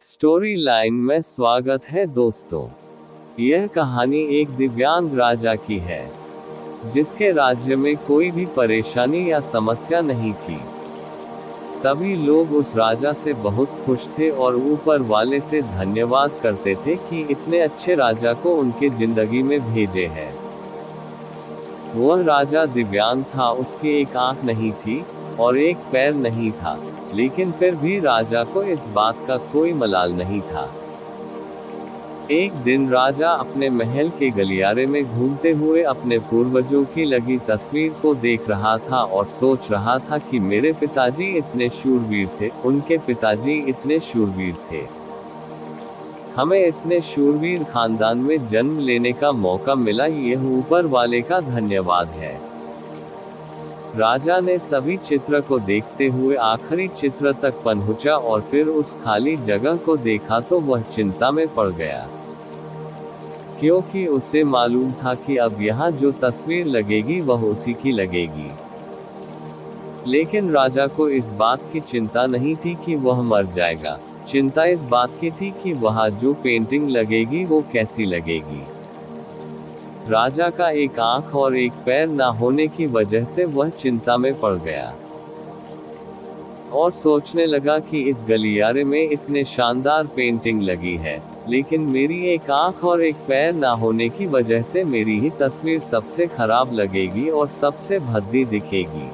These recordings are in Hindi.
स्टोरी लाइन में स्वागत है दोस्तों। यह कहानी एक दिव्यांग राजा की है, जिसके राज्य में कोई भी परेशानी या समस्या नहीं थी। सभी लोग उस राजा से बहुत खुश थे और ऊपर वाले से धन्यवाद करते थे कि इतने अच्छे राजा को उनके जिंदगी में भेजे है। वह राजा दिव्यांग था, उसकी एक आंख नहीं थी और एक पैर नहीं था, लेकिन फिर भी राजा को इस बात का कोई मलाल नहीं था। एक दिन राजा अपने महल के गलियारे में घूमते हुए अपने पूर्वजों की लगी तस्वीर को देख रहा था और सोच रहा था कि मेरे पिताजी इतने शूरवीर थे, उनके पिताजी इतने शूरवीर थे। हमें इतने शूरवीर खानदान में जन्म लेने का मौका मिला, यह ऊपर वाले का धन्यवाद है। राजा ने सभी चित्र को देखते हुए आखिरी चित्र तक पहुंचा और फिर उस खाली जगह को देखा तो वह चिंता में पड़ गया, क्योंकि उसे मालूम था कि अब यहाँ जो तस्वीर लगेगी वह उसी की लगेगी। लेकिन राजा को इस बात की चिंता नहीं थी कि वह मर जाएगा, चिंता इस बात की थी कि वहाँ जो पेंटिंग लगेगी वो कैसी लगेगी। राजा का एक आंख और एक पैर ना होने की वजह से वह चिंता में पड़ गया और सोचने लगा कि इस गलियारे में इतने शानदार पेंटिंग लगी है, लेकिन मेरी एक आंख और एक पैर ना होने की वजह से मेरी ही तस्वीर सबसे खराब लगेगी और सबसे भद्दी दिखेगी।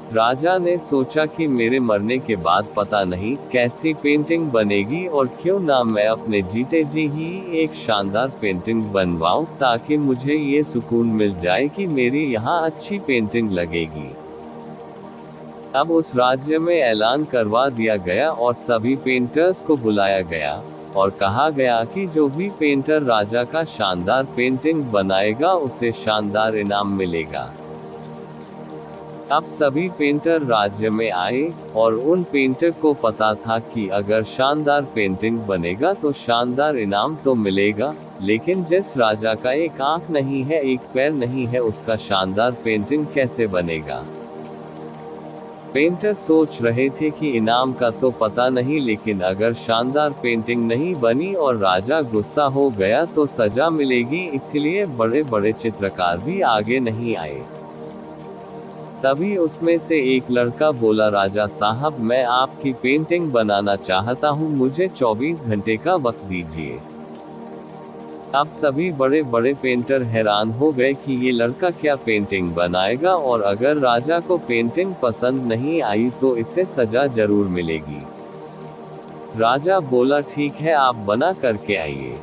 राजा ने सोचा कि मेरे मरने के बाद पता नहीं कैसी पेंटिंग बनेगी और क्यों ना मैं अपने जीते जी ही एक शानदार पेंटिंग बनवाऊं, ताकि मुझे ये सुकून मिल जाए कि मेरी यहाँ अच्छी पेंटिंग लगेगी। अब उस राज्य में ऐलान करवा दिया गया और सभी पेंटर्स को बुलाया गया और कहा गया कि जो भी पेंटर राजा का शानदार पेंटिंग बनाएगा उसे शानदार इनाम मिलेगा। अब सभी पेंटर राज्य में आए और उन पेंटर को पता था कि अगर शानदार पेंटिंग बनेगा तो शानदार इनाम तो मिलेगा, लेकिन जिस राजा का एक आंख नहीं है, एक पैर नहीं है, उसका शानदार पेंटिंग कैसे बनेगा। पेंटर सोच रहे थे कि इनाम का तो पता नहीं, लेकिन अगर शानदार पेंटिंग नहीं बनी और राजा गुस्सा हो गया तो सजा मिलेगी, इसलिए बड़े बड़े चित्रकार भी आगे नहीं आए। तभी उसमें से एक लड़का बोला, राजा साहब, मैं आपकी पेंटिंग बनाना चाहता हूँ, मुझे 24 घंटे का वक्त दीजिए। अब सभी बड़े बड़े पेंटर हैरान हो गए कि ये लड़का क्या पेंटिंग बनाएगा, और अगर राजा को पेंटिंग पसंद नहीं आई तो इसे सजा जरूर मिलेगी। राजा बोला, ठीक है, आप बना करके आइए।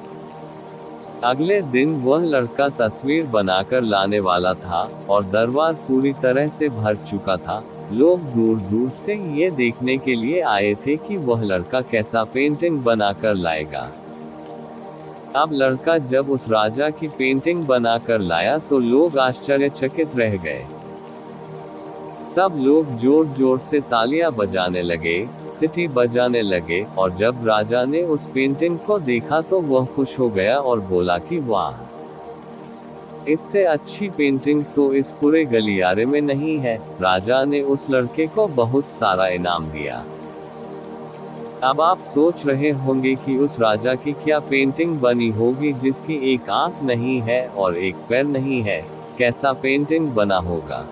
अगले दिन वह लड़का तस्वीर बनाकर लाने वाला था और दरबार पूरी तरह से भर चुका था। लोग दूर दूर से ये देखने के लिए आए थे कि वह लड़का कैसा पेंटिंग बनाकर लाएगा। अब लड़का जब उस राजा की पेंटिंग बनाकर लाया तो लोग आश्चर्यचकित रह गए। सब लोग जोर जोर से तालियां बजाने लगे, सीटी बजाने लगे, और जब राजा ने उस पेंटिंग को देखा तो वह खुश हो गया और बोला कि वाह, इससे अच्छी पेंटिंग तो इस पूरे गलियारे में नहीं है। राजा ने उस लड़के को बहुत सारा इनाम दिया। अब आप सोच रहे होंगे कि उस राजा की क्या पेंटिंग बनी होगी जिसकी एक आंख नहीं है और एक पैर नहीं है, कैसा पेंटिंग बना होगा।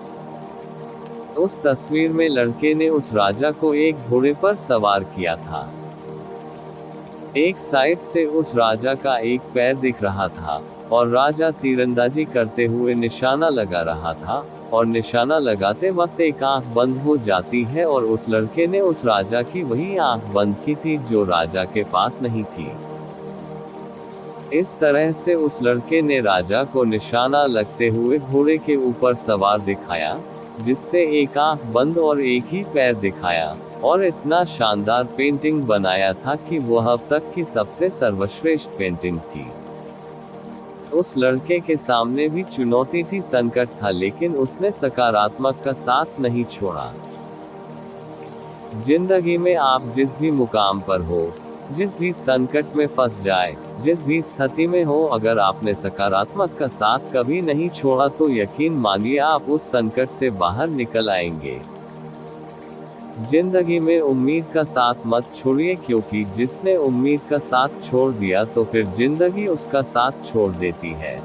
उस तस्वीर में लड़के ने उस राजा को एक घोड़े पर सवार किया था। एक साइड से उस राजा का एक पैर दिख रहा था और राजा तीरंदाजी करते हुए निशाना लगा रहा था, और निशाना लगाते वक्त एक आंख बंद हो जाती है, और उस लड़के ने उस राजा की वही आंख बंद की थी जो राजा के पास नहीं थी। इस तरह से उस लड़के ने राजा को निशाना लगते हुए घोड़े के ऊपर सवार दिखाया, जिससे एक आंख बंद और एक ही पैर दिखाया, और इतना शानदार पेंटिंग बनाया था कि वह अब तक की सबसे सर्वश्रेष्ठ पेंटिंग थी। उस लड़के के सामने भी चुनौती थी, संकट था, लेकिन उसने सकारात्मक का साथ नहीं छोड़ा। जिंदगी में आप जिस भी मुकाम पर हो, जिस भी संकट में फंस जाए, जिस भी स्थिति में हो, अगर आपने सकारात्मक का साथ कभी नहीं छोड़ा तो यकीन मानिए आप उस संकट से बाहर निकल आएंगे। जिंदगी में उम्मीद का साथ मत छोड़िए, क्योंकि जिसने उम्मीद का साथ छोड़ दिया तो फिर जिंदगी उसका साथ छोड़ देती है।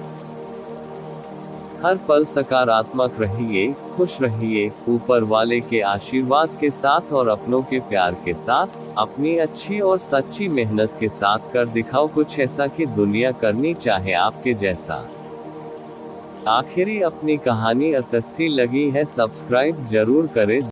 हर पल सकारात्मक रहिए, खुश रहिए, ऊपर वाले के आशीर्वाद के साथ और अपनों के प्यार के साथ, अपनी अच्छी और सच्ची मेहनत के साथ कर दिखाओ कुछ ऐसा कि दुनिया करनी चाहे आपके जैसा। आखिरी अपनी कहानी अच्छी लगी है सब्सक्राइब जरूर करें।